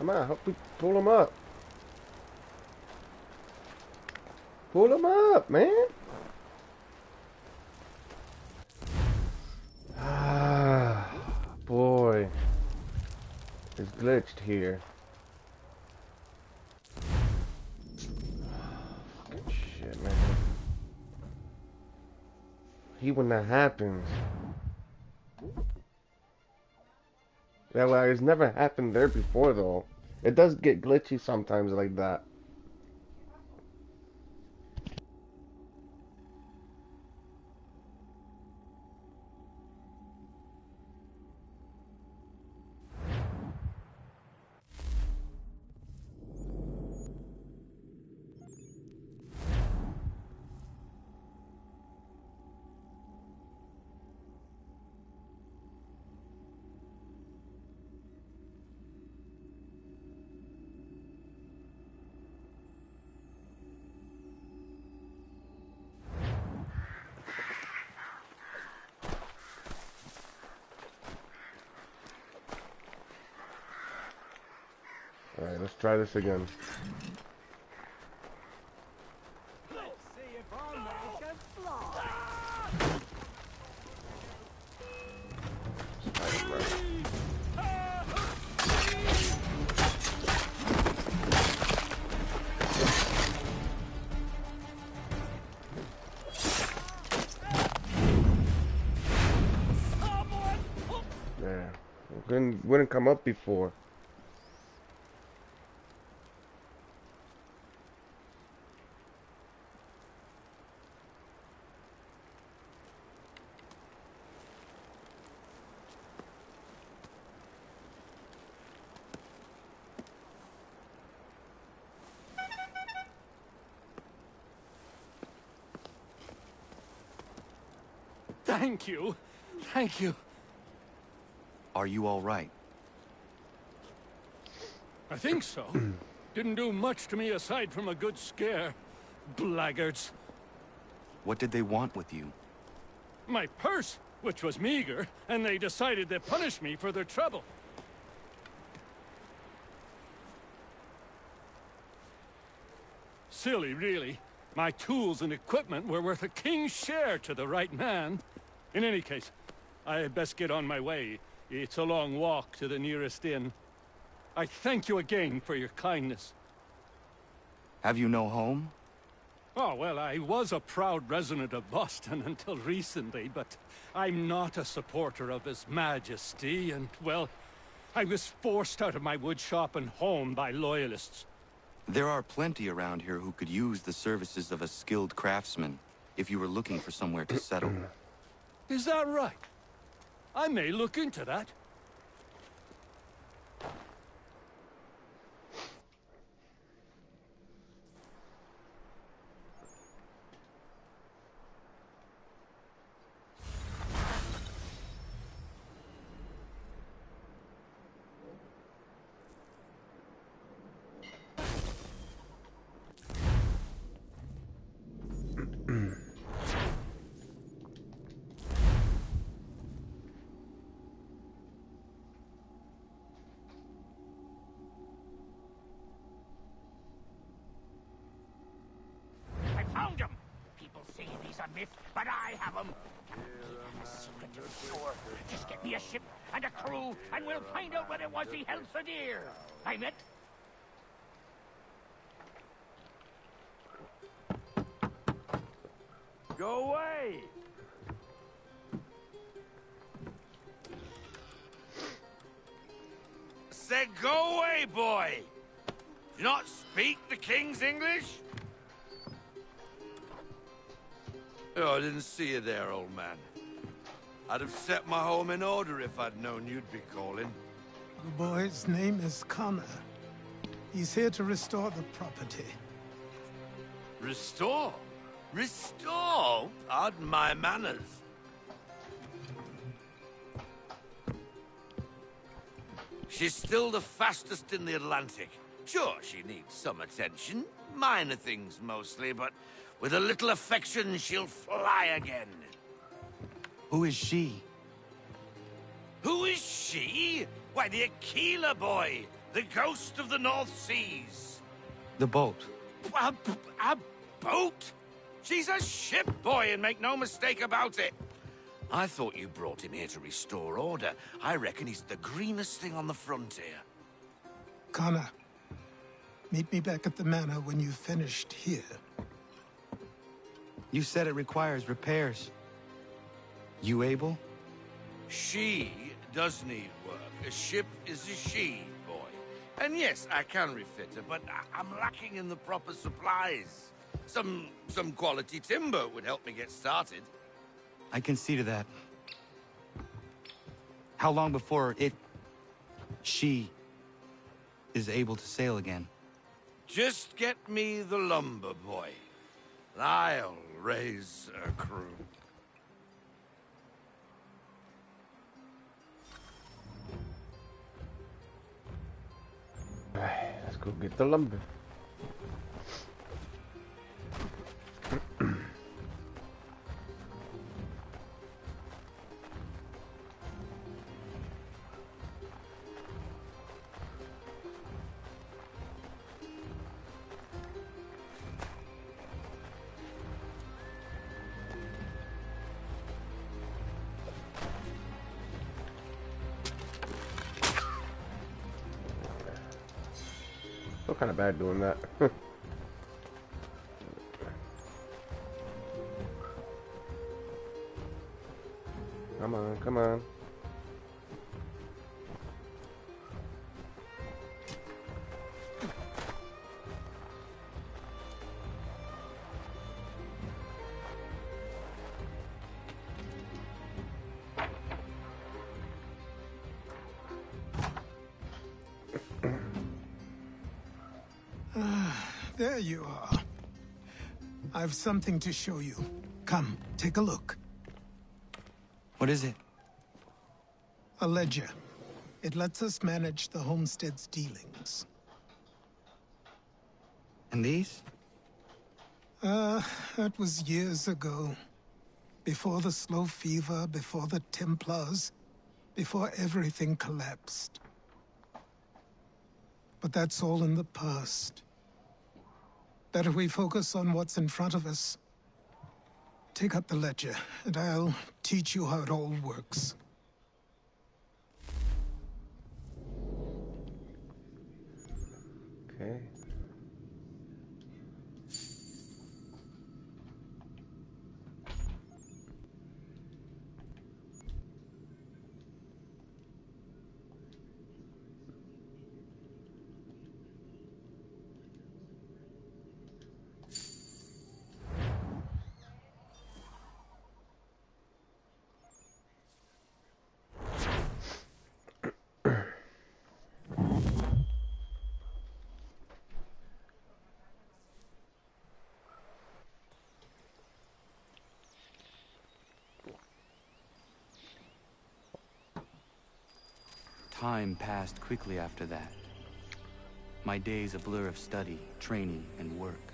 Come on, help me pull him up. Pull him up, man. Ah, boy. It's glitched here. Fucking shit, man. When that happens. Yeah, well, it's never happened there before, though. It does get glitchy sometimes like that. Alright, let's try this again. Let's see if our man can fly. Yeah, wouldn't come up before. Thank you. Thank you. Are you all right? I think so. Didn't do much to me aside from a good scare. Blackguards. What did they want with you? My purse, which was meager, and they decided to punish me for their trouble. Silly, really. My tools and equipment were worth a king's share to the right man. In any case, I had best get on my way. It's a long walk to the nearest inn. I thank you again for your kindness. Have you no home? Oh, well, I was a proud resident of Boston until recently, but I'm not a supporter of His Majesty, and, well, I was forced out of my woodshop and home by loyalists. There are plenty around here who could use the services of a skilled craftsman, if you were looking for somewhere to settle. Is that right? I may look into that. Found him! People say he's a myth, but I have him. Can't keep him a secret to be sure. Just get me a ship and a crew, and we'll find out what it was he held so dear. I'm it. Go away! Said go away, boy! Do you not speak the king's English? Oh, I didn't see you there, old man. I'd have set my home in order if I'd known you'd be calling. The boy's name is Connor. He's here to restore the property. Restore? Restore? Pardon my manners. She's still the fastest in the Atlantic. Sure, she needs some attention. Minor things mostly, but with a little affection, she'll fly again. Who is she? Who is she? Why, the Aquila boy. The ghost of the North Seas. The boat. A boat? She's a ship, boy, and make no mistake about it. I thought you brought him here to restore order. I reckon he's the greenest thing on the frontier. Connor, meet me back at the manor when you've finished here. You said it requires repairs. You able? She does need work. A ship is a she, boy. And yes, I can refit her, but I'm lacking in the proper supplies. Some quality timber would help me get started. I can see to that. How long before she is able to sail again? Just get me the lumber, boy. I'll raise a crew. Let's go get the lumber. Feel kind of bad doing that. Come on, come on. There you are. I've something to show you. Come, take a look. What is it? A ledger. It lets us manage the homestead's dealings. And these? That was years ago. Before the slow fever, before the Templars, before everything collapsed. But that's all in the past. Better we focus on what's in front of us. Take up the ledger, and I'll teach you how it all works. Okay. Time passed quickly after that. My days a blur of study, training, and work.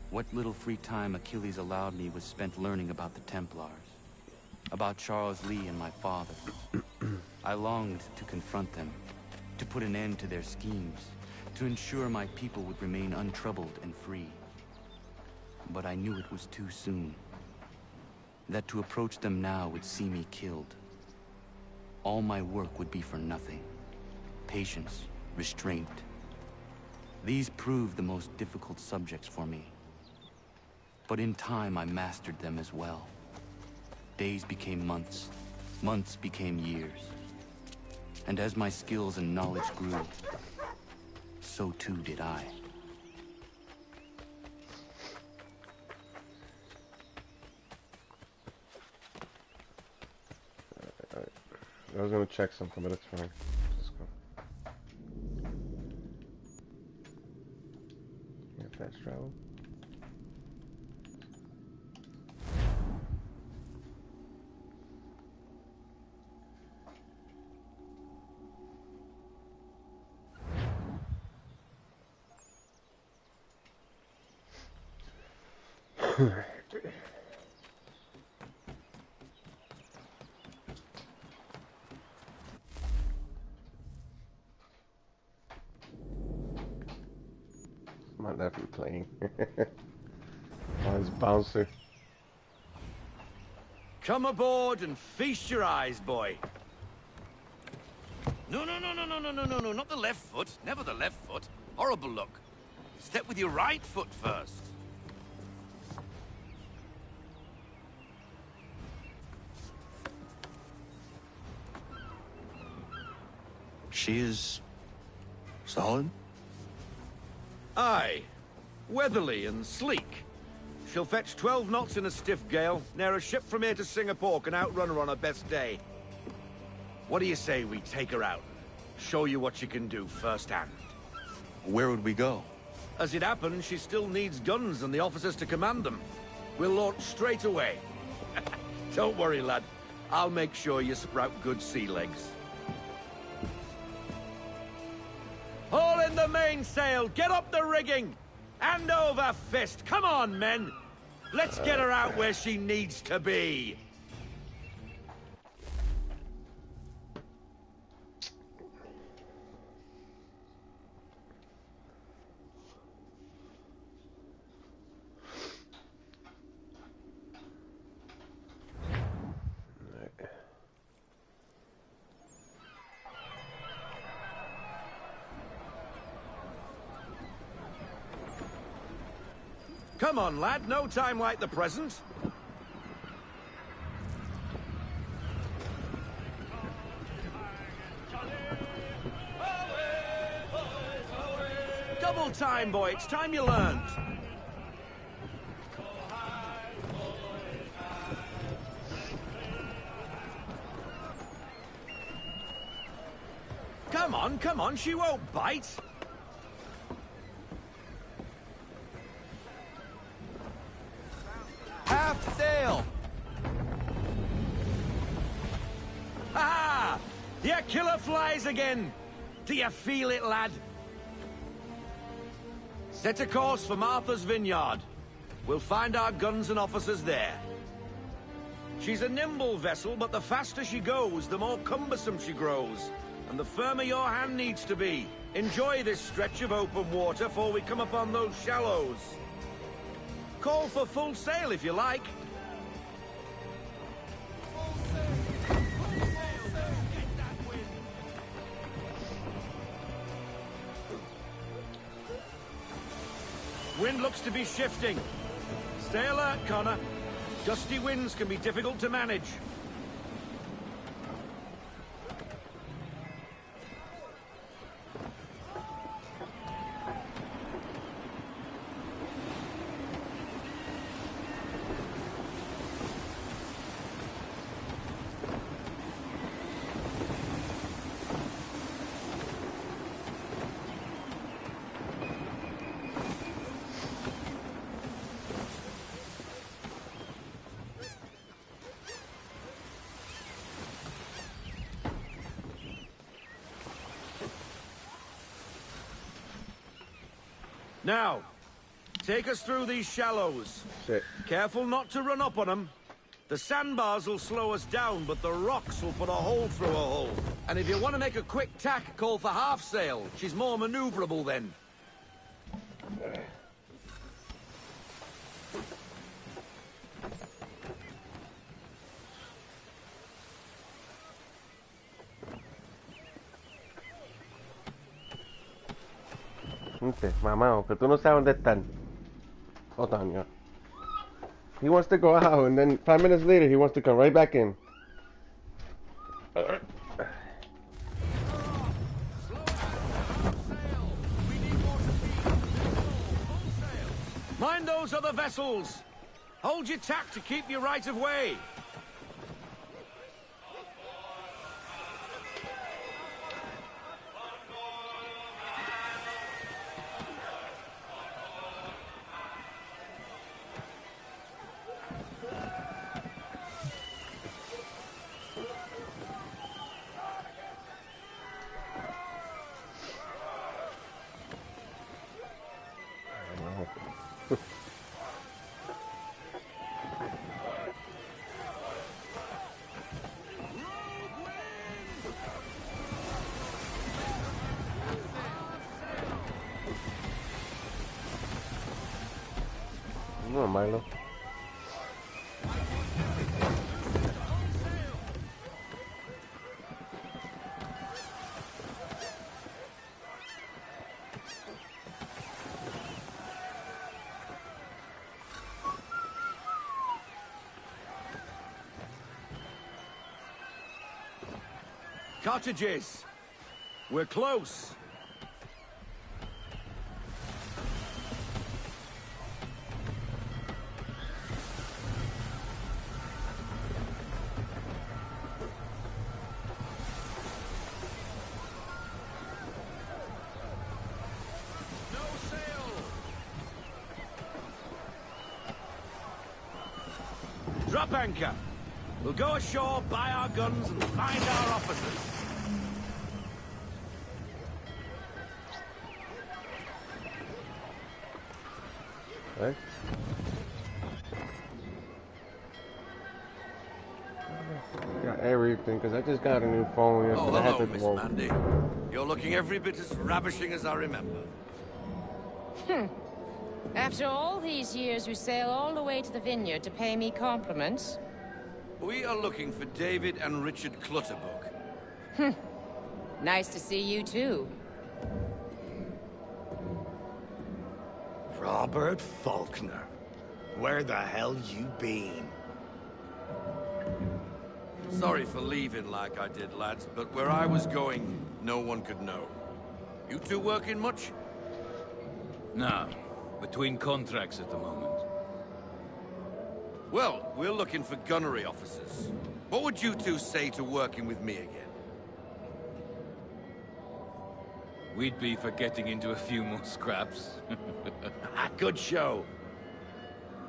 What little free time Achilles allowed me was spent learning about the Templars, about Charles Lee and my father. I longed to confront them, to put an end to their schemes, to ensure my people would remain untroubled and free. But I knew it was too soon, that to approach them now would see me killed. All my work would be for nothing. Patience, restraint. These proved the most difficult subjects for me. But in time, I mastered them as well. Days became months. Months became years. And as my skills and knowledge grew, so too did I. I was gonna check something, but it's fine. Just go. Yeah, fast travel. on every plane. Oh, it's bouncer. Come aboard and feast your eyes, boy. No, no, no, no, no, no, no, no, no, not the left foot. Never the left foot. Horrible look. Step with your right foot first. She is solid? Aye. Weatherly and sleek. She'll fetch 12 knots in a stiff gale. Ne'er a ship from here to Singapore can outrun her on her best day. What do you say we take her out? Show you what she can do firsthand. Where would we go? As it happens, she still needs guns and the officers to command them. We'll launch straight away. Don't worry, lad. I'll make sure you sprout good sea legs. Haul in the mainsail! Get up the rigging! Hand over fist! Come on, men! Let's get her out where she needs to be! Come on, lad. No time like the present. Double time, boy. It's time you learned. Come on. She won't bite. Half sail! Ha! Your killer flies again! Do you feel it, lad? Set a course for Martha's Vineyard. We'll find our guns and officers there. She's a nimble vessel, but the faster she goes, the more cumbersome she grows. And the firmer your hand needs to be. Enjoy this stretch of open water before we come upon those shallows. Call for full sail if you like. Wind looks to be shifting. Stay alert, Connor. Gusty winds can be difficult to manage. Now, take us through these shallows. Shit. Careful not to run up on them. The sandbars will slow us down, but the rocks will put a hole through a hole. And if you want to make a quick tack, call for half sail. She's more maneuverable then. Mamá, que tú no sabes dónde están. Otoño. He wants to go out, and then 5 minutes later, he wants to come right back in. Mind those other vessels. Hold your tack to keep your right of way. on, Milo. Cottages! We're close! No sail! Drop anchor! We'll go ashore, buy our guns, and find our officers. Right? Got everything, because I just got a new phone yesterday. Oh, I had hello, to Miss go. Mandy. You're looking every bit as ravishing as I remember. After all these years, you sail all the way to the vineyard to pay me compliments? We are looking for David and Richard Clutterbuck. Nice to see you, too. Robert Faulkner. Where the hell you been? Sorry for leaving like I did, lads, but where I was going, no one could know. You two working much? No. Between contracts at the moment. Well, we're looking for gunnery officers. What would you two say to working with me again? We'd be for getting into a few more scraps. Good show.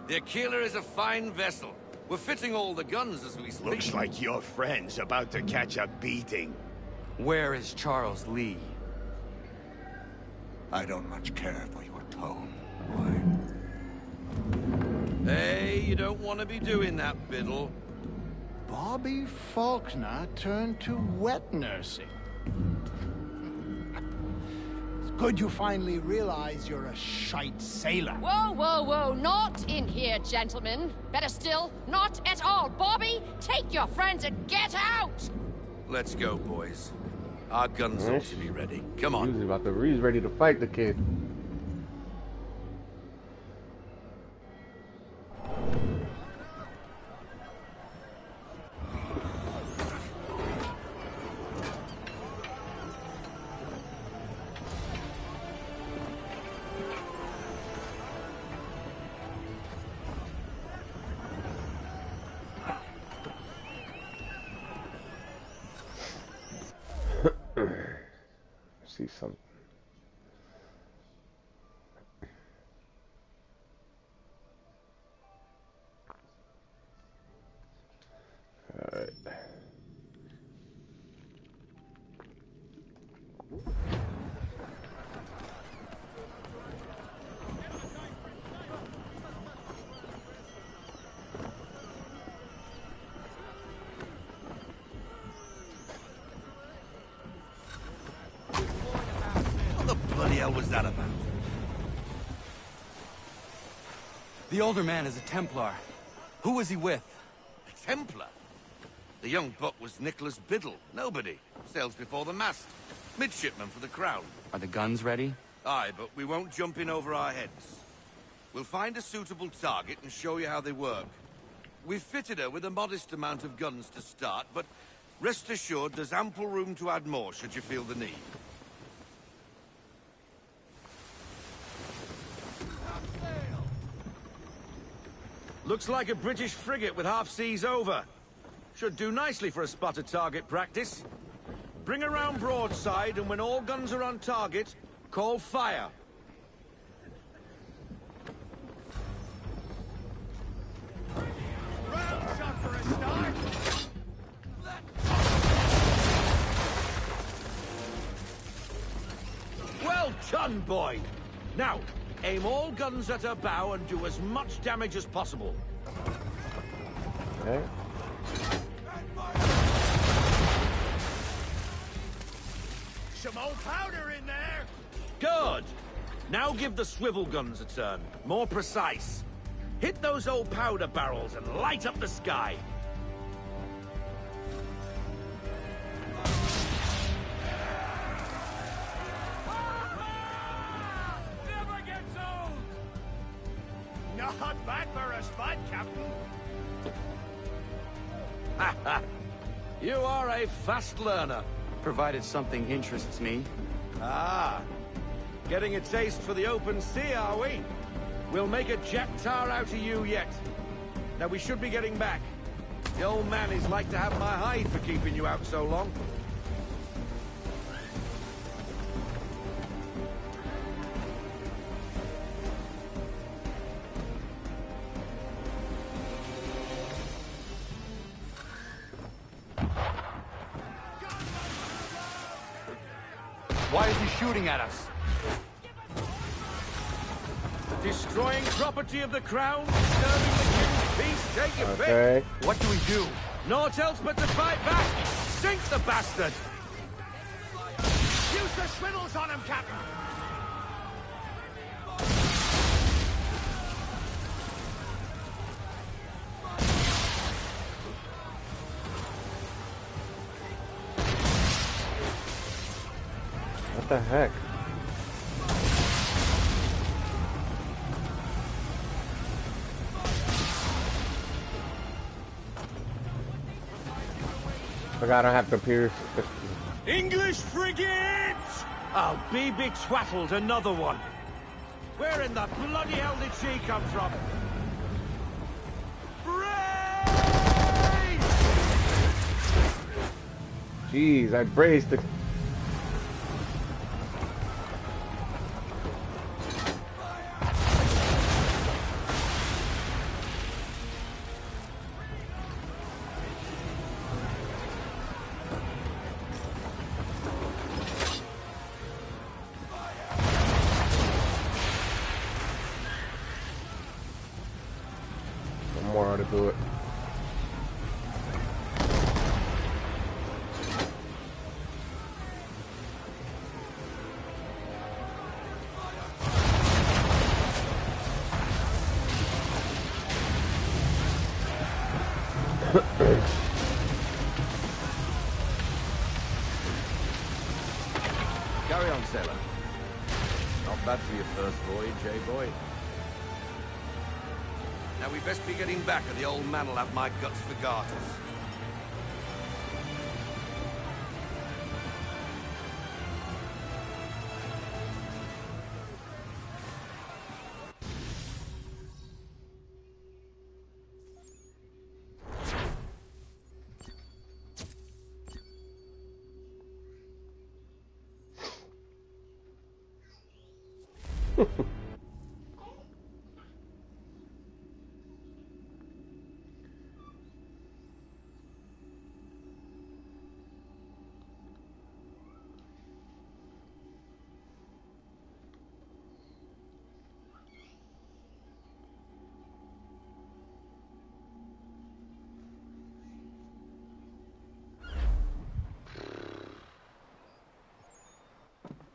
The Aquila is a fine vessel. We're fitting all the guns as we speak. Looks like your friend's about to catch a beating. Where is Charles Lee? I don't much care for your tone. Hey, you don't want to be doing that, Biddle. Bobby Faulkner turned to wet nursing. It's good you finally realize you're a shite sailor. Whoa, whoa, whoa, not in here, gentlemen. Better still, not at all. Bobby, take your friends and get out! Let's go, boys. Our guns ought to be ready. Come on. He's ready to fight the kid. See something. All right. What the bloody hell was that about? The older man is a Templar. Who was he with? A Templar? The young buck was Nicholas Biddle. Nobody. Sails before the mast. Midshipman for the crown. Are the guns ready? Aye, but we won't jump in over our heads. We'll find a suitable target and show you how they work. We've fitted her with a modest amount of guns to start, but rest assured there's ample room to add more should you feel the need. Looks like a British frigate with half seas over. Should do nicely for a spotted target practice. Bring around broadside, and when all guns are on target, call fire. Round shot for a start. Well done, boy. Now, aim all guns at her bow and do as much damage as possible. Okay. Some old powder in there. Good. Now give the swivel guns a turn. More precise. Hit those old powder barrels and light up the sky. Never gets old! Not bad for a spud, Captain. You are a fast learner. Provided something interests me. Ah, getting a taste for the open sea, are we? We'll make a jack tar out of you yet. Now we should be getting back. The old man is like to have my hide for keeping you out so long. Why is he shooting at us? Destroying property of the crown, disturbing the king's peace, take your Okay. pick. What do we do? Naught else but to fight back. Sink the bastard. Use the swindles on him, Captain. What the heck? Forgot I don't have computers. English frigate! I'll be betwattled, another one. Where in the bloody hell did she come from? Brace! Jeez, I braced it. More how to do it. Carry on, sailor. Not bad for your first voyage, eh, boy? Now we best be getting back, or the old man'll have my guts for garters.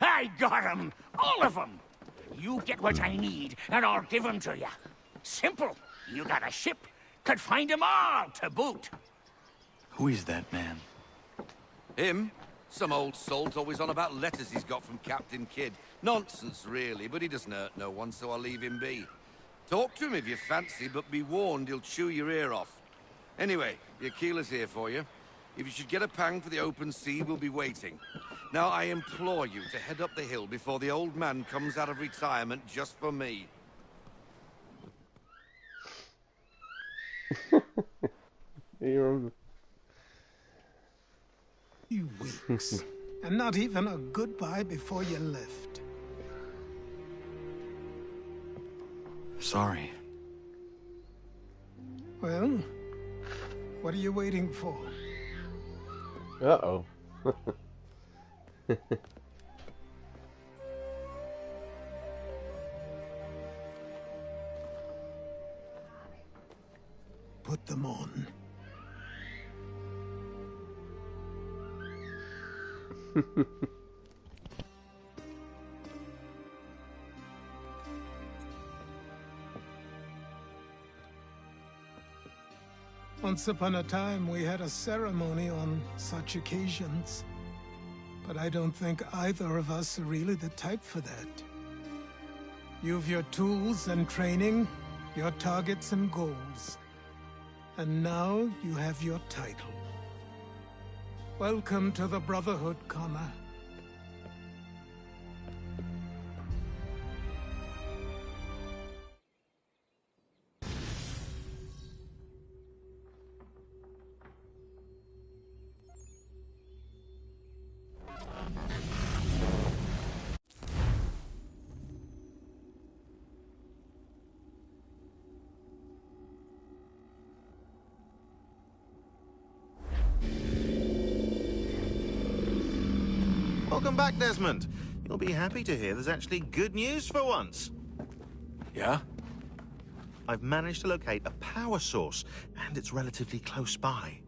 I got 'em! All of 'em! You get what I need, and I'll give 'em to you. Simple. You got a ship. Could find 'em all to boot. Who is that man? Him? Some old salt always on about letters he's got from Captain Kidd. Nonsense, really, but he doesn't hurt no one, so I'll leave him be. Talk to him if you fancy, but be warned he'll chew your ear off. Anyway, your keeler's here for you. If you should get a pang for the open sea, we'll be waiting. Now, I implore you to head up the hill before the old man comes out of retirement just for me. You weeks. And not even a goodbye before you left. Sorry. Well, what are you waiting for? Uh-oh. Put them on. Once upon a time, we had a ceremony on such occasions. But I don't think either of us are really the type for that. You've your tools and training, your targets and goals. And now you have your title. Welcome to the Brotherhood, Connor. Welcome back, Desmond. You'll be happy to hear there's actually good news for once. Yeah? I've managed to locate a power source, and it's relatively close by.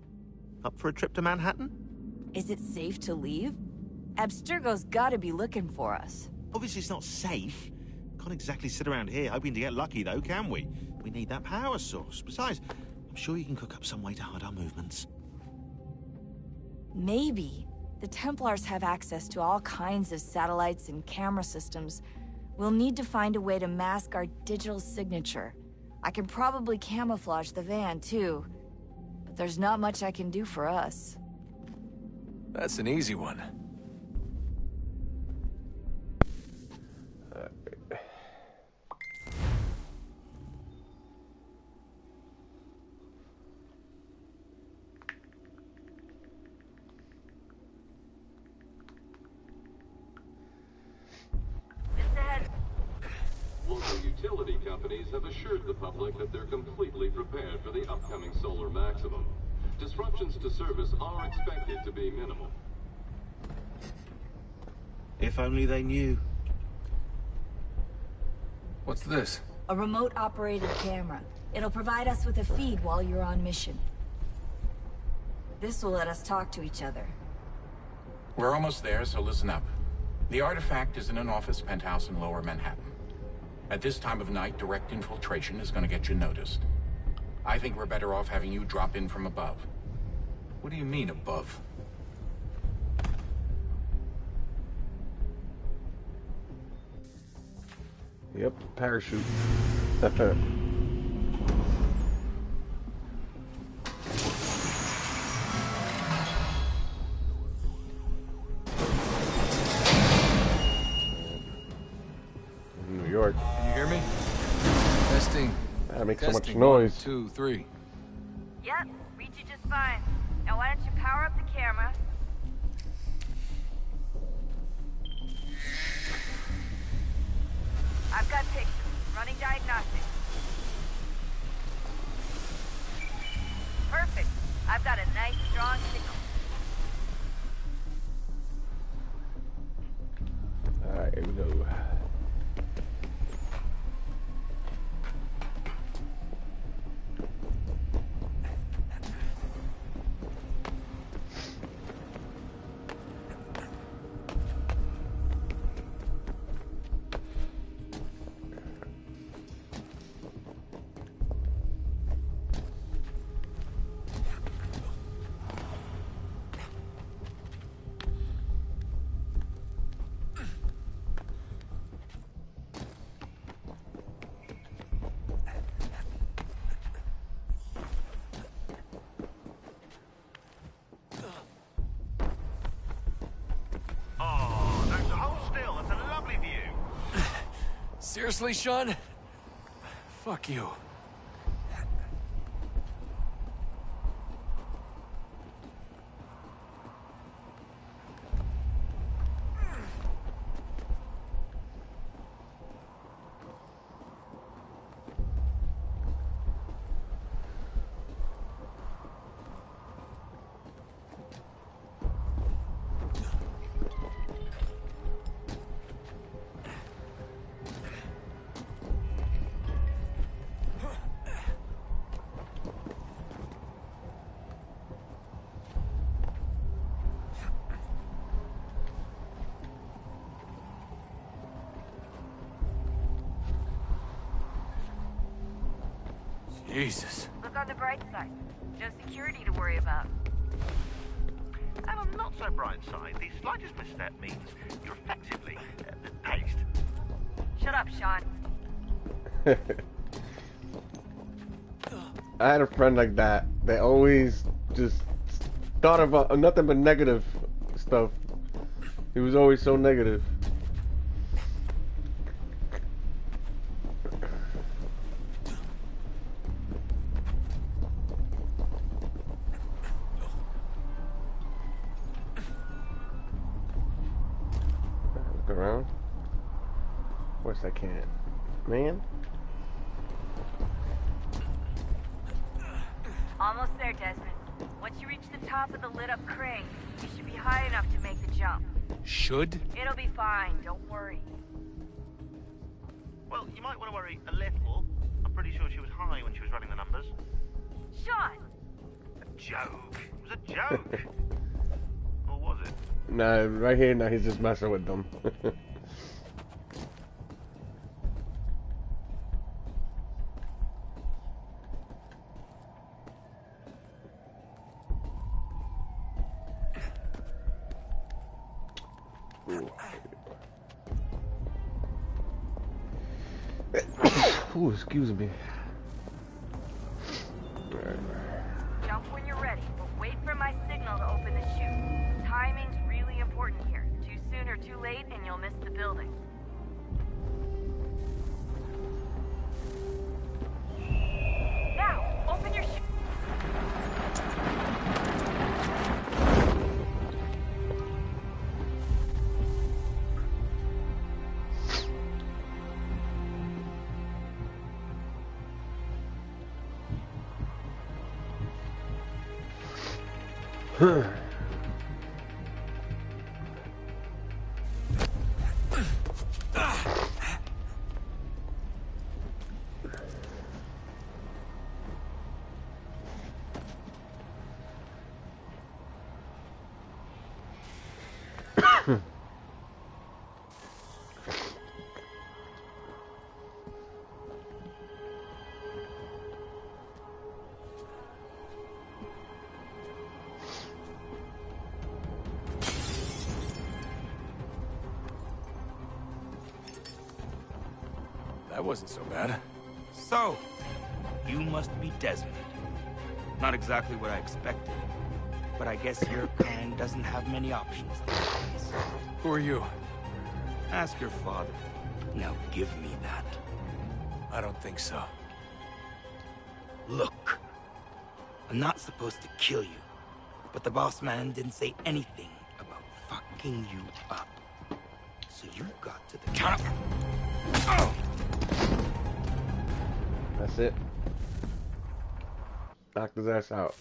Up for a trip to Manhattan? Is it safe to leave? Abstergo's gotta be looking for us. Obviously it's not safe. Can't exactly sit around here hoping to get lucky, though, can we? We need that power source. Besides, I'm sure you can cook up some way to hide our movements. Maybe. The Templars have access to all kinds of satellites and camera systems. We'll need to find a way to mask our digital signature. I can probably camouflage the van, too. But there's not much I can do for us. That's an easy one. Local utility companies have assured the public that they're completely prepared for the upcoming solar maximum. Disruptions to service are expected to be minimal. If only they knew. What's this? A remote-operated camera. It'll provide us with a feed while you're on mission. This will let us talk to each other. We're almost there, so listen up. The artifact is in an office penthouse in Lower Manhattan. At this time of night, direct infiltration is going to get you noticed. I think we're better off having you drop in from above. What do you mean, above? Yep, parachute. New York. Can you hear me? Testing. That makes so much Testing. noise. 1, 2, 3. Yep, read you just fine. Now why don't you power up the camera? I've got pictures. Running diagnostics. Perfect. I've got a nice, strong signal. Alright, here we go. Seriously, Sean? Fuck you. Jesus. The look on the bright side. No security to worry about. And on the not so bright side, the slightest misstep means you're effectively paced. Shut up, Sean. I had a friend like that. They always just thought about nothing but negative stuff. He was always so negative. Look around. Of course I can't. Man. Almost there, Desmond. Once you reach the top of the lit-up crane, you should be high enough to make the jump. Should? It'll be fine, don't worry. Well, you might want to worry a little. I'm pretty sure she was high when she was running the numbers. Sean! A joke. It was a joke. Or was it? Nah, right here now he's just messing with them. Ooh, excuse me. Jump when you're ready, but wait for my signal to open the chute. Timing's really important here. Too soon or too late, and you'll miss the building. Now, open your chute. That wasn't so bad. So, you must be Desmond. Not exactly what I expected, but I guess your kind doesn't have many options these days. Who are you? Ask your father. Now give me that. I don't think so. Look, I'm not supposed to kill you, but the boss man didn't say anything about fucking you up. So you got to the counter. Oh! That's it. Knocked his ass out.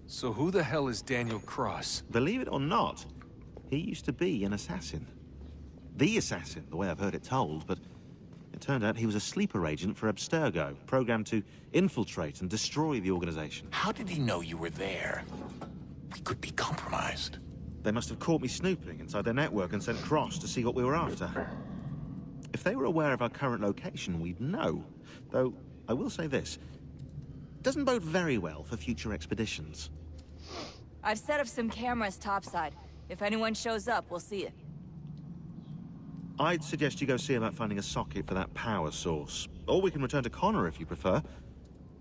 So who the hell is Daniel Cross? Believe it or not, he used to be an assassin. The assassin, the way I've heard it told, but it turned out he was a sleeper agent for Abstergo, programmed to infiltrate and destroy the organization. How did he know you were there? We could be compromised. They must have caught me snooping inside their network and sent Cross to see what we were after. If they were aware of our current location, we'd know. Though, I will say this. It doesn't bode very well for future expeditions. I've set up some cameras topside. If anyone shows up, we'll see it. I'd suggest you go see about finding a socket for that power source. Or we can return to Connor if you prefer.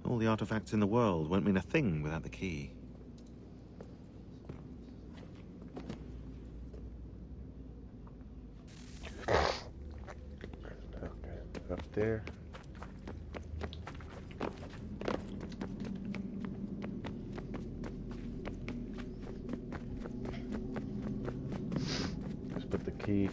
All the artifacts in the world won't mean a thing without the key. Okay, up there. Let's put the key.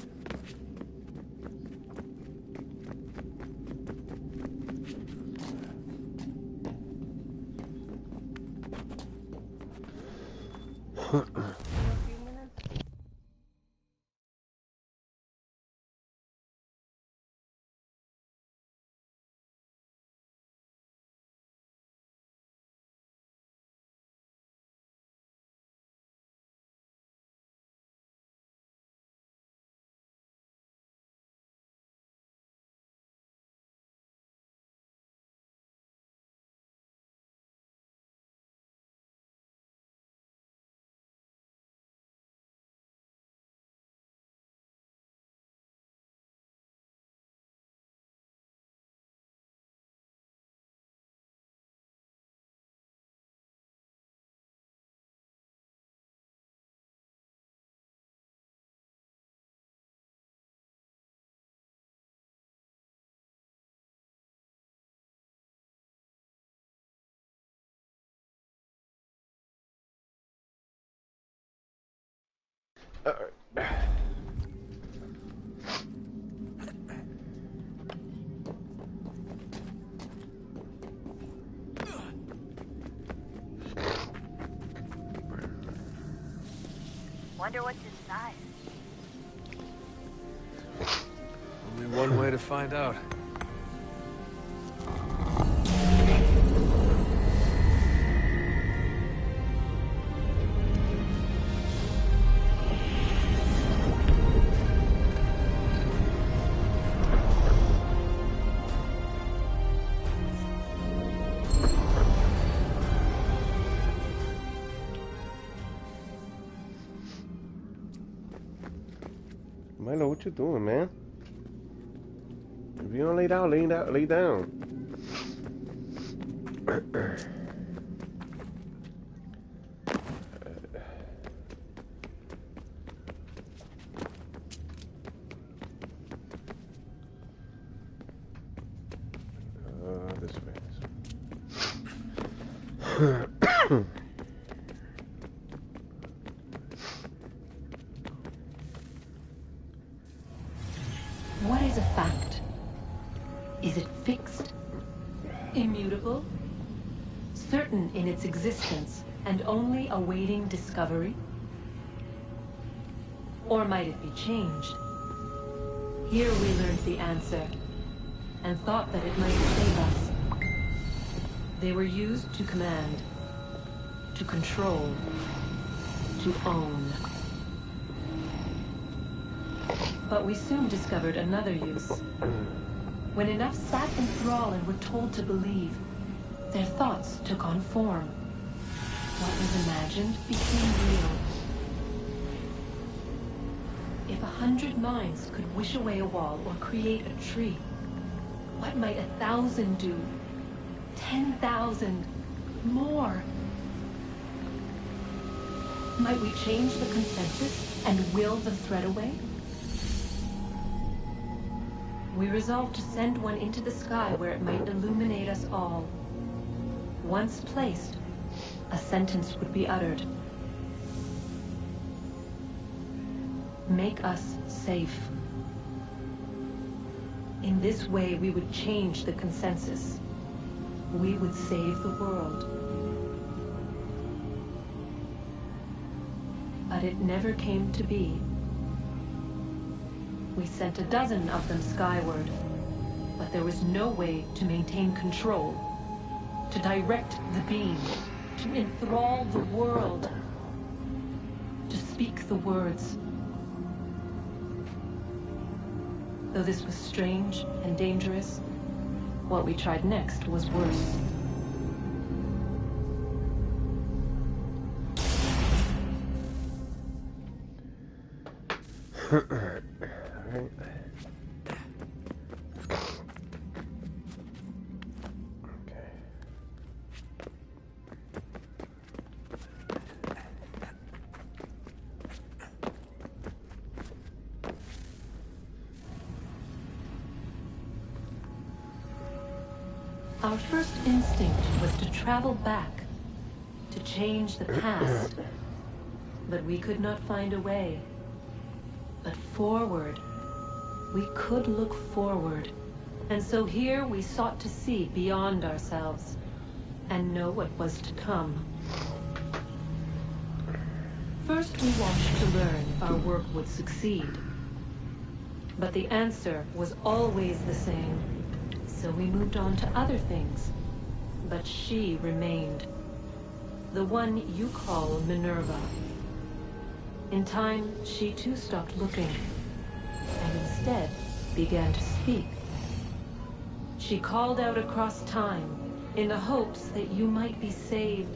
Wonder what's inside. Only one way to find out. Milo, what you doing, man? If you don't lay down, lay down. This way. What is a fact? Is it fixed? Immutable? Certain in its existence and only awaiting discovery? Or might it be changed? Here we learned the answer, and thought that it might save us. They were used to command, to control, to own. But we soon discovered another use. When enough sat in thrall and were told to believe, their thoughts took on form. What was imagined became real. If 100 minds could wish away a wall or create a tree, what might 1,000 do? 10,000? More? Might we change the consensus and will the threat away? We resolved to send one into the sky where it might illuminate us all. Once placed, a sentence would be uttered. Make us safe. In this way, we would change the consensus. We would save the world. But it never came to be. We sent a dozen of them skyward, but there was no way to maintain control, to direct the beam, to enthrall the world, to speak the words. Though this was strange and dangerous, what we tried next was worse. Alright. Our first instinct was to travel back, to change the past, but we could not find a way. But forward, we could look forward, and so here we sought to see beyond ourselves, and know what was to come. First we watched to learn if our work would succeed, but the answer was always the same. So we moved on to other things, but she remained. The one you call Minerva. In time, she too stopped looking, and instead began to speak. She called out across time, in the hopes that you might be saved.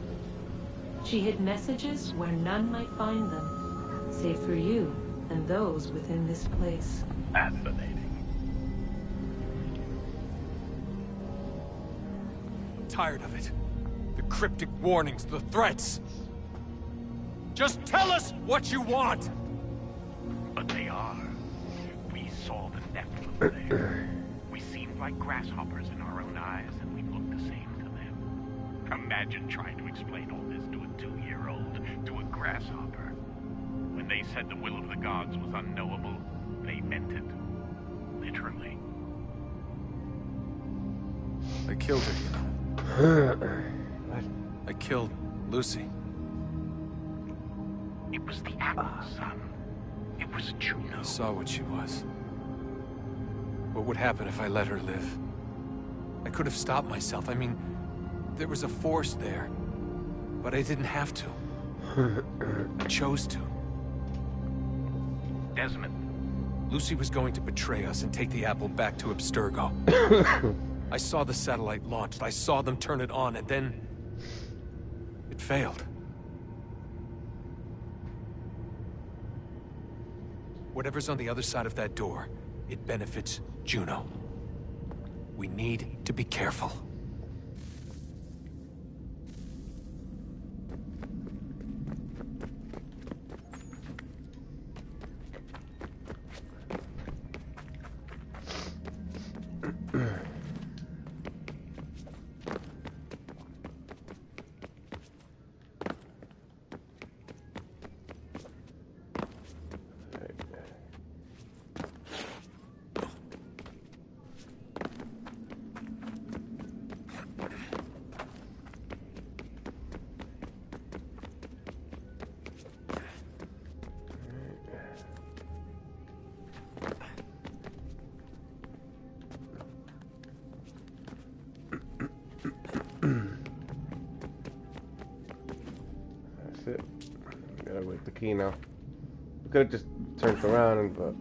She hid messages where none might find them, save for you and those within this place. Fascinating. Tired of it. The cryptic warnings, the threats. Just tell us what you want! But they are. We saw the Nephilim there. We seemed like grasshoppers in our own eyes, and we looked the same to them. Imagine trying to explain all this to a 2-year-old, to a grasshopper. When they said the will of the gods was unknowable, they meant it. Literally. I killed her, you know. I killed Lucy. It was the apple, son. It was Juno. I saw what she was. What would happen if I let her live? I could have stopped myself. I mean, there was a force there. But I didn't have to. I chose to. Desmond. Lucy was going to betray us and take the apple back to Abstergo. I saw the satellite launched. I saw them turn it on, and then... it failed. Whatever's on the other side of that door, it benefits Juno. We need to be careful. That's it. Gotta wait the key now. We could have just turned around and but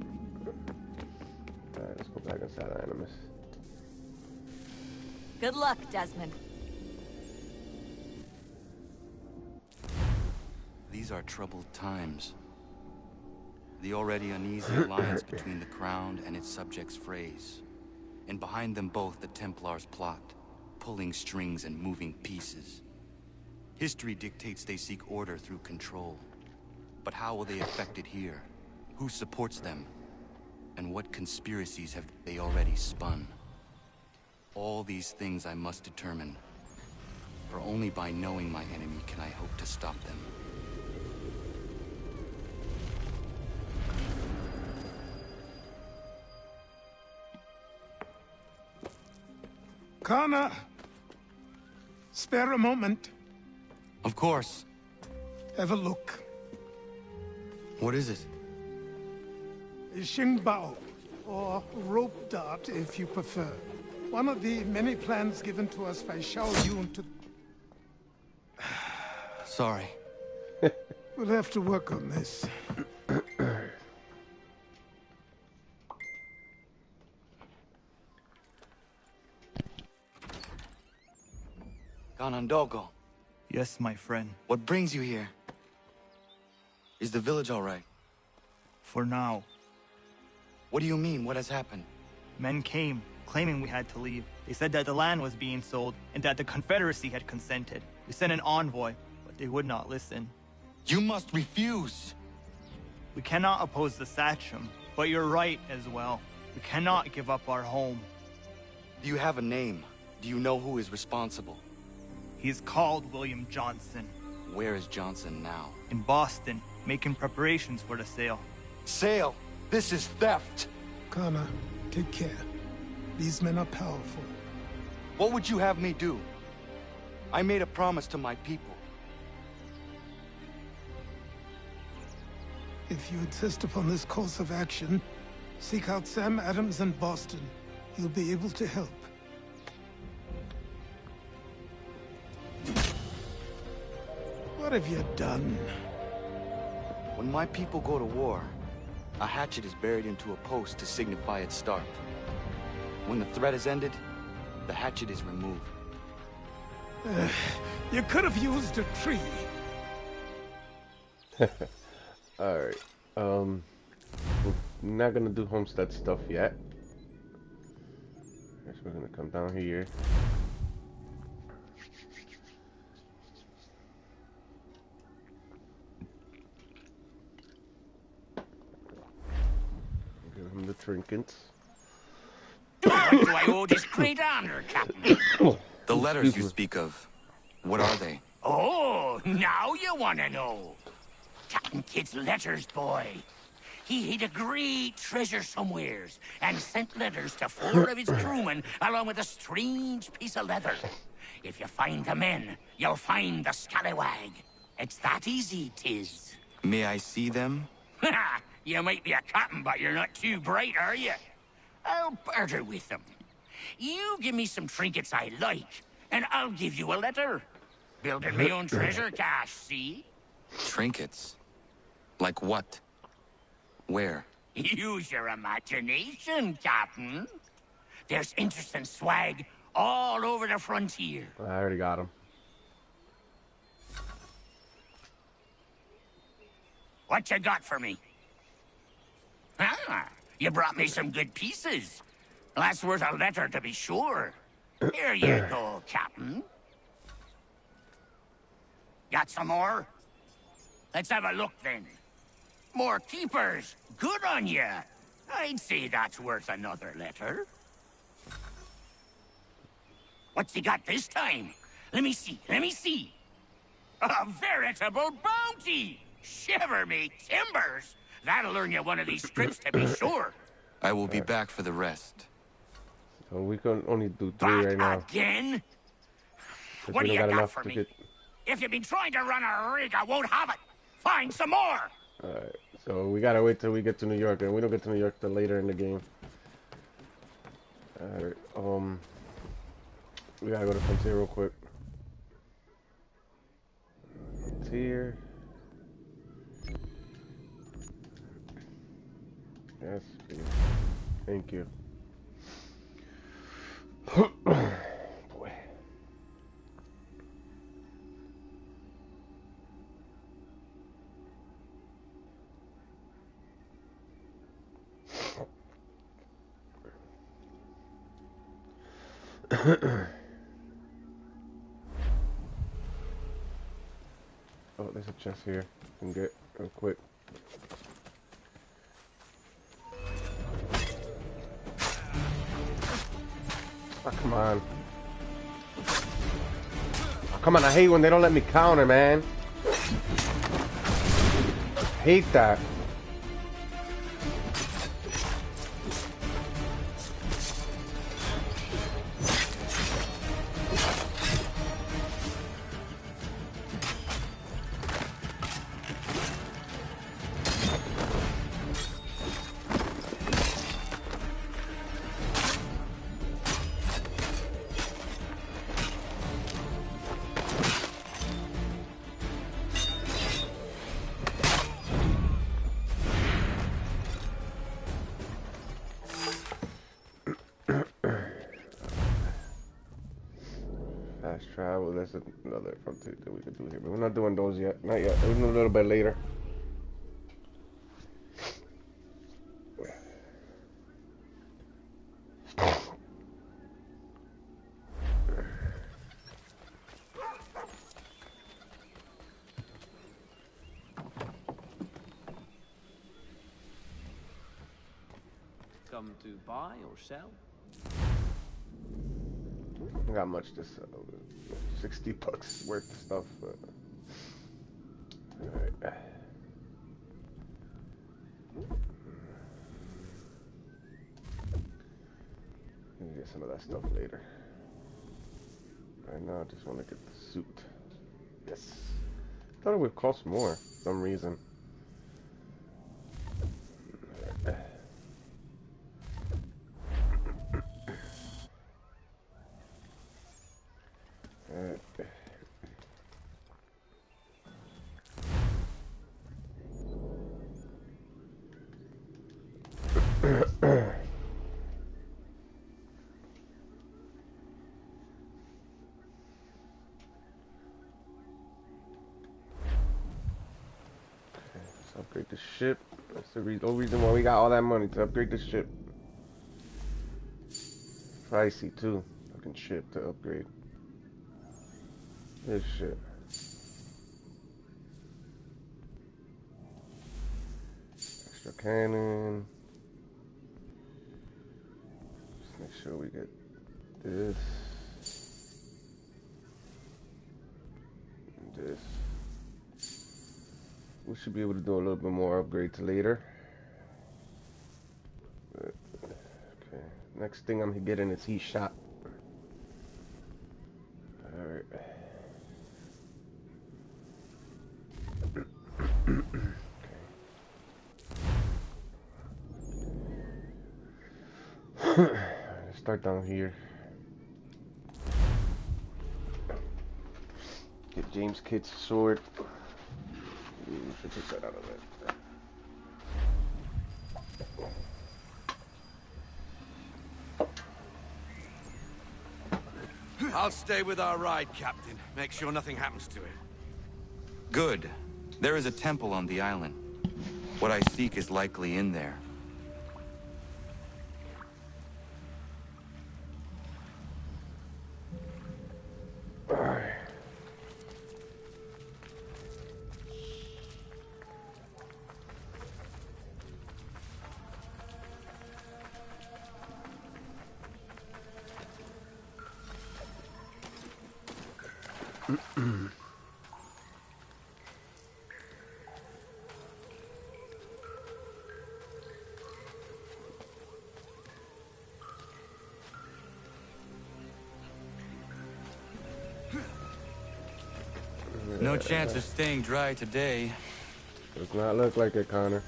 alright, let's go back inside Animus. Good luck, Desmond. These are troubled times. The already uneasy alliance between the Crown and its subjects frays. And behind them both the Templars plot, pulling strings and moving pieces. History dictates they seek order through control. But how will they affect it here? Who supports them? And what conspiracies have they already spun? All these things I must determine. For only by knowing my enemy can I hope to stop them. Connor! Spare a moment. Of course. Have a look. What is it? A Xingbao, or rope dart if you prefer. One of the many plans given to us by Xiao Yun to... Sorry. We'll have to work on this. Ganondogo. Yes, my friend. What brings you here? Is the village all right? For now. What do you mean? What has happened? Men came, claiming we had to leave. They said that the land was being sold, and that the Confederacy had consented. We sent an envoy, but they would not listen. You must refuse! We cannot oppose the Sachem, but you're right as well. We cannot give up our home. Do you have a name? Do you know who is responsible? He is called William Johnson. Where is Johnson now? In Boston, making preparations for the sale. Sale? This is theft! Connor, take care. These men are powerful. What would you have me do? I made a promise to my people. If you insist upon this course of action, seek out Sam Adams in Boston. He'll be able to help. What have you done? When my people go to war, a hatchet is buried into a post to signify its start. When the threat is ended, the hatchet is removed. You could have used a tree. Alright. We're not gonna do homestead stuff yet. Guess we're gonna come down here. Give him the trinkets. What do I owe this great honor, Captain? The letters you speak of, what are they? Oh, now you want to know. Captain Kidd's letters, boy. He hid a great treasure somewheres and sent letters to 4 of his crewmen along with a strange piece of leather. If you find the men, you'll find the scallywag. It's that easy, 'tis. May I see them? You might be a captain, but you're not too bright, are you? I'll barter with them. You give me some trinkets I like, and I'll give you a letter. Building my own treasure cache, see? Trinkets? Like what? Where? Use your imagination, Captain. There's interesting swag all over the frontier. I already got him. What you got for me? Ah, you brought me some good pieces. That's worth a letter to be sure. Here you go, Captain. Got some more? Let's have a look then. More keepers. Good on you. I'd say that's worth another letter. What's he got this time? Let me see, let me see. A veritable bounty! Shiver me timbers! That'll earn you one of these scripts to be sure. I will be back for the rest. So we can only do 3 right now. Again? 'Cause What we do you don't got got enough for to me? get. If you've been trying to run a rig, I won't have it. Find some more. Alright, so we gotta wait till we get to New York, and we don't get to New York till later in the game. Alright, we gotta go to Frontier real quick. Frontier. Yes, please. Thank you. Boy. Oh, there's a chest here. Can get real quick. Oh, come on. Oh, come on, I hate when they don't let me counter, man. I hate that. Fast travel, that's another frontier that we could do here, but we're not doing those yet. Not yet. We'll do a little bit later. Come to buy or sell? I got much to sell. 60 bucks worth of stuff. Alright. Get some of that stuff later. Right now, I just want to get the suit. Yes. I thought it would cost more for some reason. Alright. Let's upgrade the ship. That's the whole reason why we got all that money, to upgrade the ship. Pricey too. Fucking ship to upgrade. This shit. Extra cannon. Just make sure we get this. And this. we should be able to do a little bit more upgrades later. Okay. Next thing I'm getting is heat shot. Alright. Let's start down here. Get James Kidd's sword. We should take that out of it. I'll stay with our ride, Captain. Make sure nothing happens to it. Good. There is a temple on the island. What I seek is likely in there. No chance of staying dry today. Does not look like it, Connor.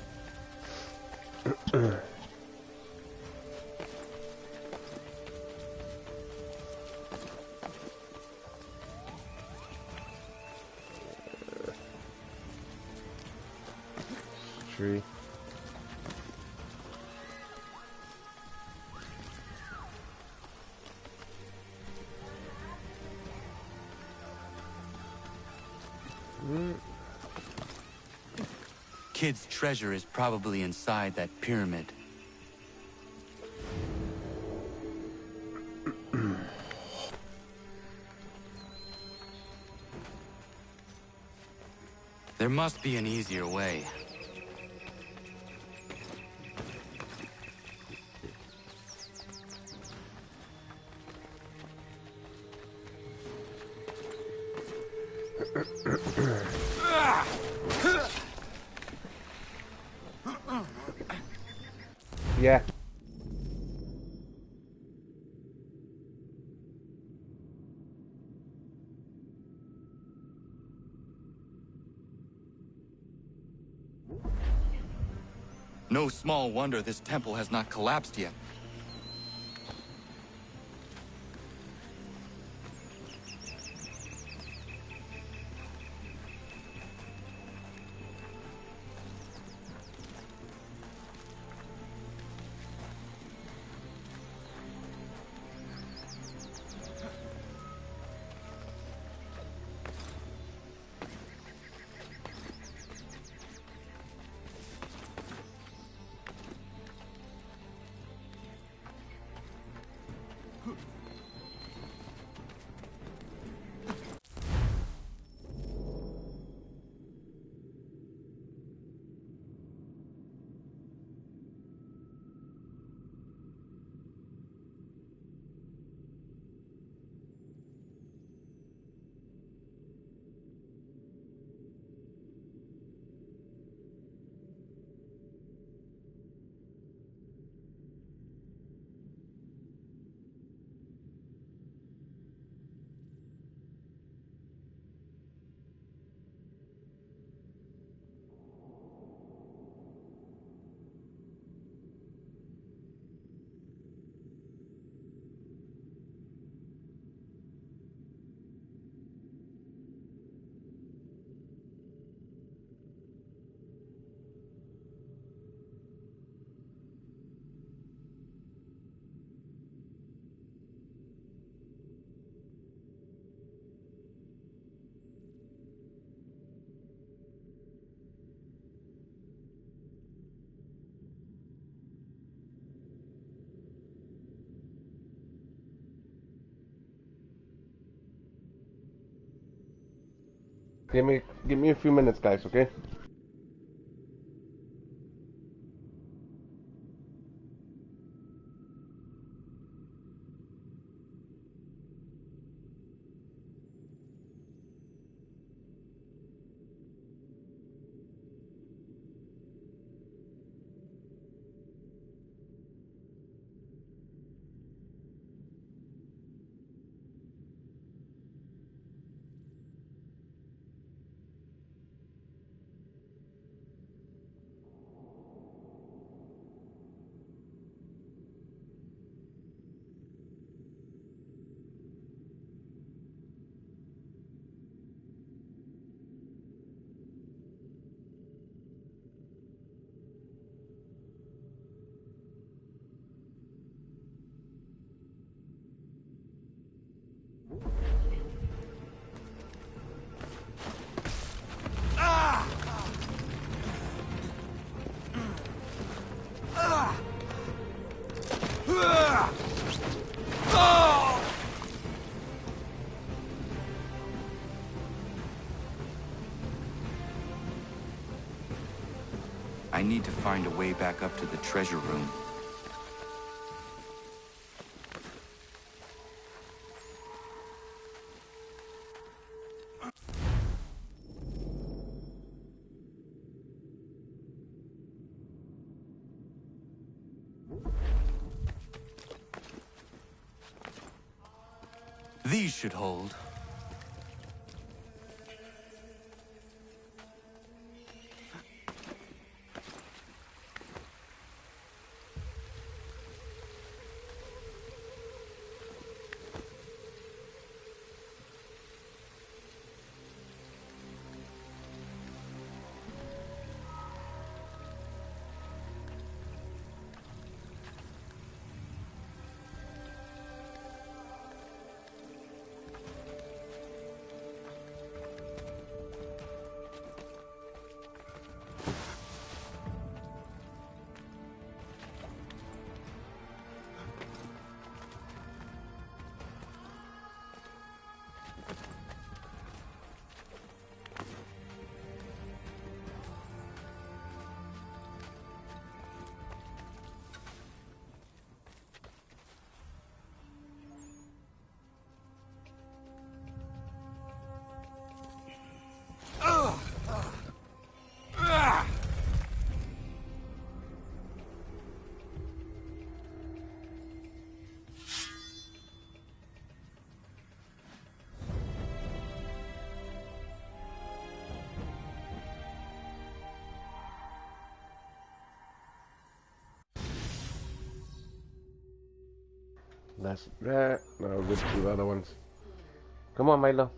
Tree. Kid's treasure is probably inside that pyramid. There must be an easier way. Yeah. No small wonder this temple has not collapsed yet. Give me a few minutes, guys, okay? I need to find a way back up to the treasure room. These should hold. That's that. No, we'll do the other ones. Come on, Milo.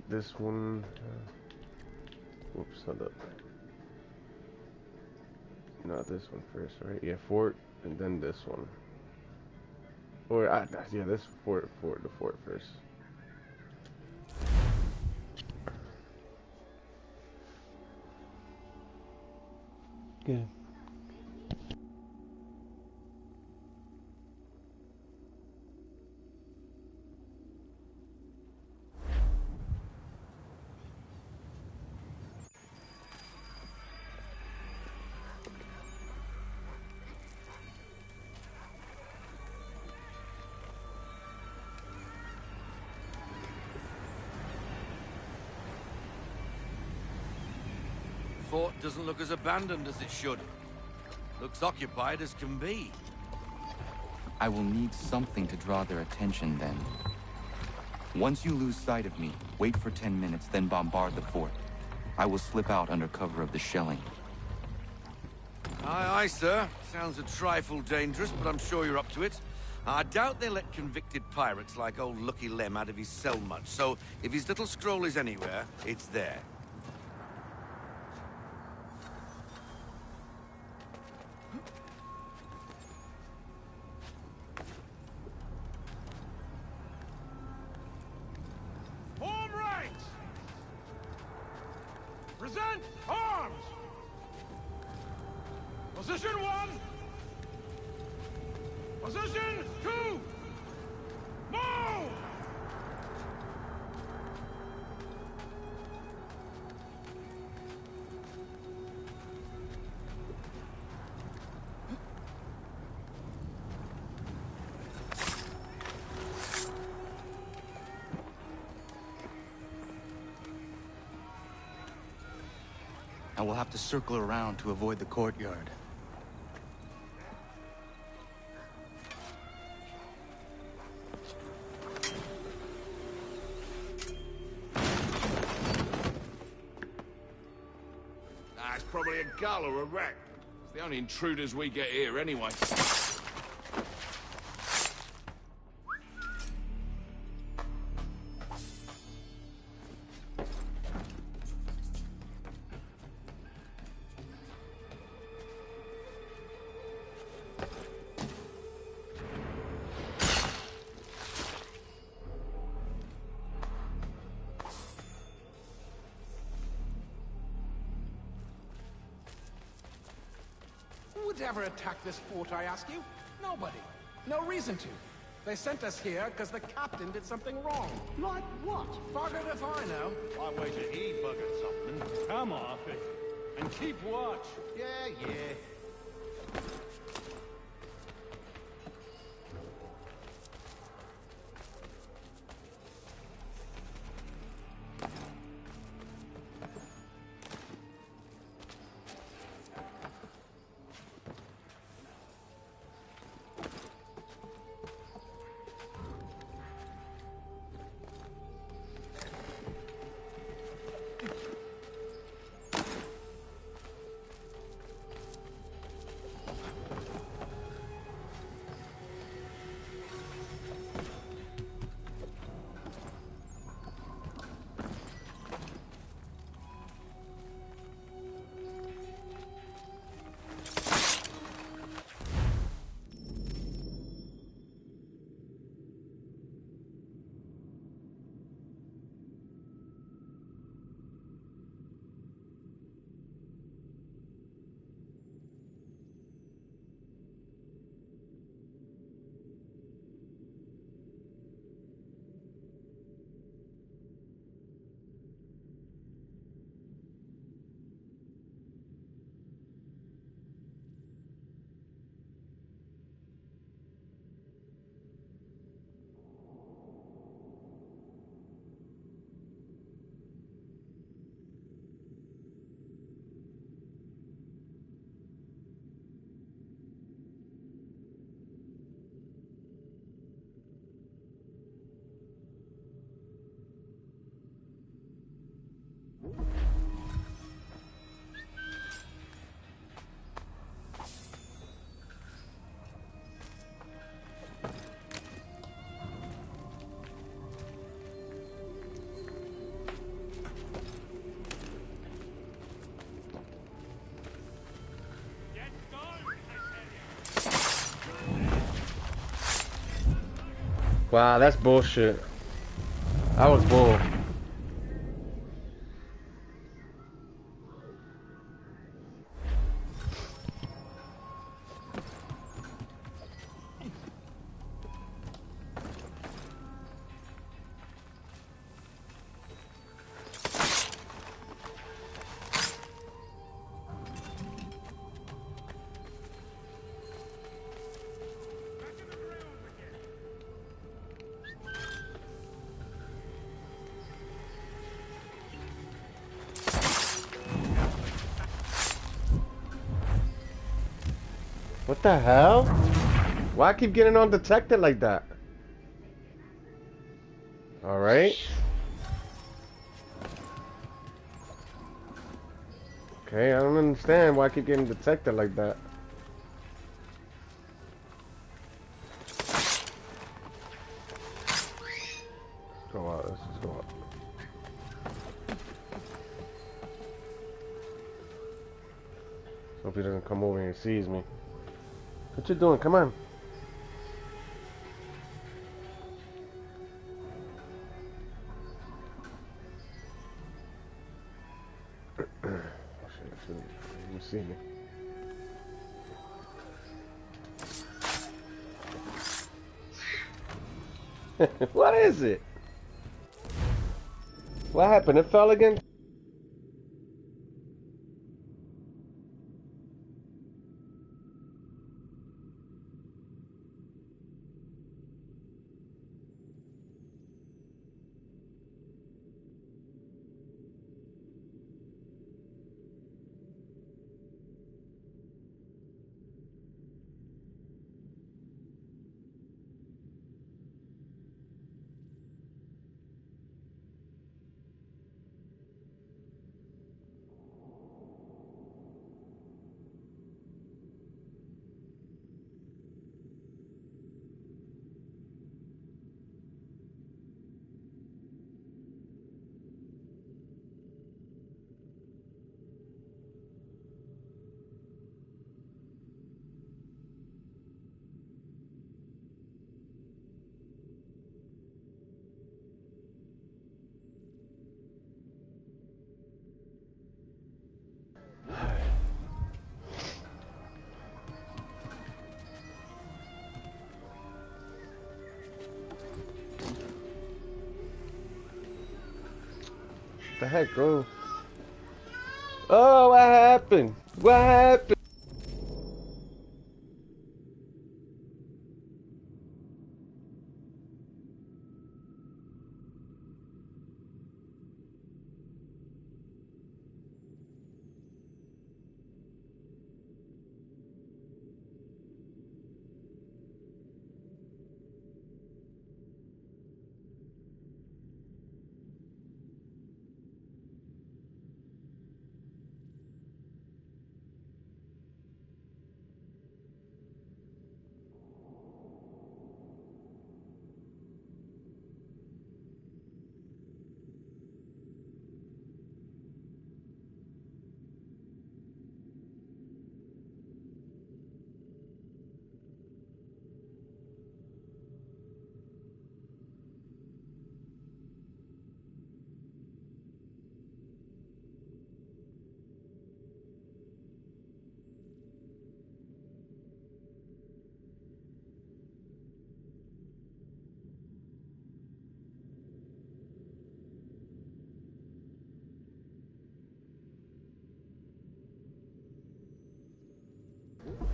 This one. Whoops, hold up. Not this one first, right? Yeah, fort, and then this one. Or yeah, this fort first. Good. Fort doesn't look as abandoned as it should. Looks occupied as can be. I will need something to draw their attention then. Once you lose sight of me, wait for 10 minutes, then bombard the fort. I will slip out under cover of the shelling. Aye, aye, sir. Sounds a trifle dangerous, but I'm sure you're up to it. I doubt they let convicted pirates like old Lucky Lem out of his cell much, so if his little scroll is anywhere, it's there. Form right! Present arms! Position 1! Position 2! Move! I will have to circle around to avoid the courtyard. Ah, it's probably a gull or a rat. It's the only intruders we get here anyway. Who would ever attack this fort, I ask you? Nobody. No reason to. They sent us here because the captain did something wrong. Like what? Buggered if I know. I wager he buggered something. Come off it. And keep watch. Yeah, yeah. Wow, that's bullshit. I was bull. What the hell? Why I keep getting undetected like that? Alright. Okay, I don't understand why I keep getting detected like that. Let's go out, let's just go out. Hope he doesn't come over here and sees me. What you doing? Come on. Oh shit, you see me. What is it? What happened? It fell again? the heck, bro? Oh, what happened? What happened?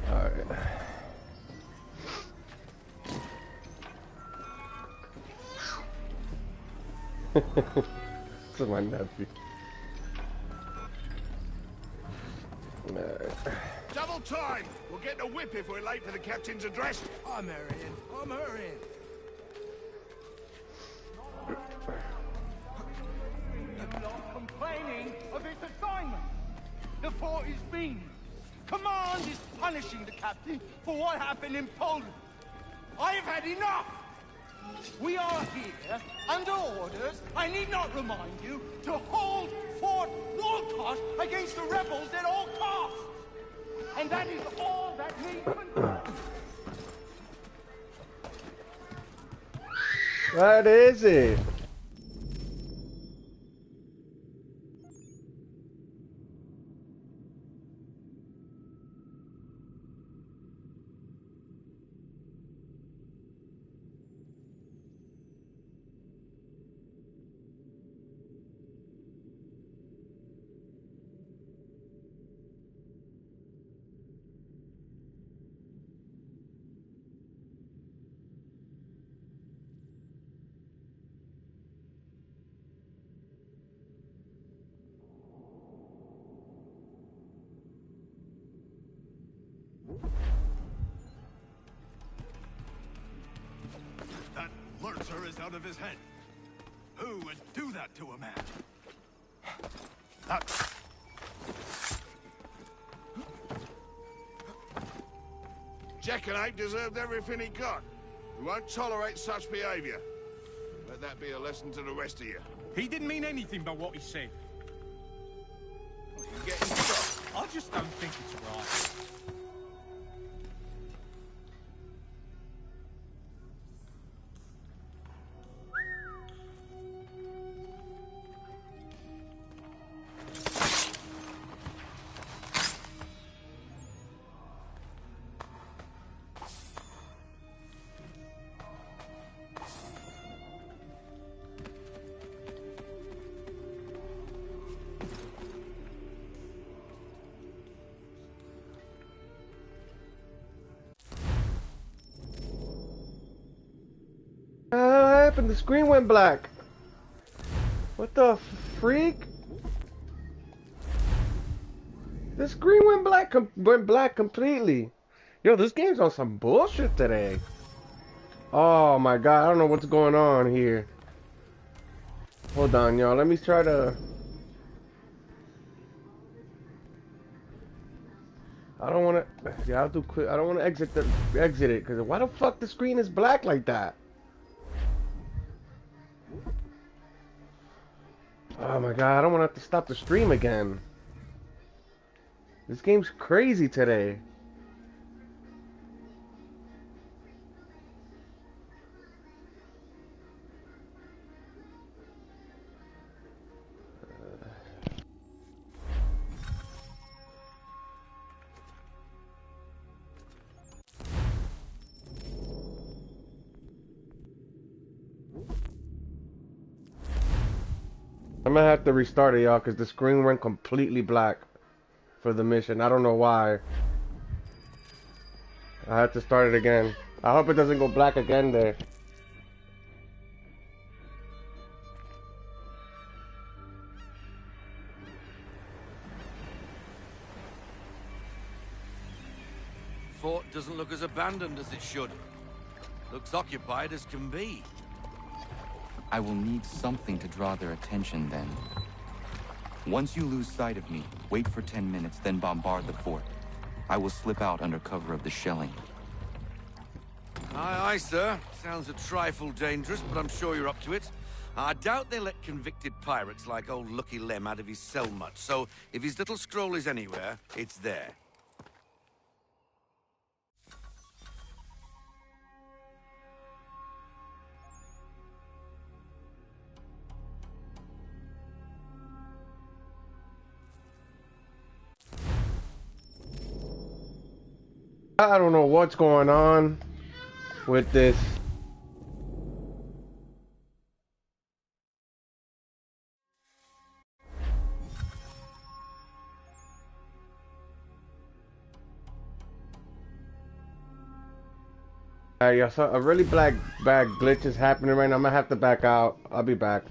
Alright. This is my nephew. Double time! We'll get a whip if we're late for the captain's address. I'm hurrying. I'm hurrying. I'm not complaining of its assignment. The fort is being. Command is punishing the captain for what happened in Poland. I have had enough! We are here, under orders, I need not remind you, to hold Fort Walcott against the rebels at all costs! And that is all that needs control. What is it? That Lurcher is out of his head. Who would do that to a man? That... Jackanapes deserved everything he got. We won't tolerate such behavior. Let that be a lesson to the rest of you. He didn't mean anything by what he said. You're getting shot. I just don't think it's right. What happened? The screen went black. What the freak? The screen went black completely. Yo, this game's on some bullshit today. Oh my god, I don't know what's going on here. Hold on, y'all. Let me try to. I don't want to. Yeah, I'll do quick. I don't want to exit it because why the fuck the screen is black like that? Oh my god, I don't want to have to stop the stream again. This game's crazy today. I'm gonna have to restart it, y'all, because the screen went completely black for the mission. I don't know why. I have to start it again. I hope it doesn't go black again there. Fort doesn't look as abandoned as it should. Looks occupied as can be. I will need something to draw their attention then. Once you lose sight of me, wait for 10 minutes, then bombard the fort. I will slip out under cover of the shelling. Aye, aye, sir. Sounds a trifle dangerous, but I'm sure you're up to it. I doubt they let convicted pirates like old Lucky Lem out of his cell much, so if his little scroll is anywhere, it's there. I don't know what's going on with this. Alright, y'all, so a really bad glitch is happening right now. I'm gonna have to back out. I'll be back.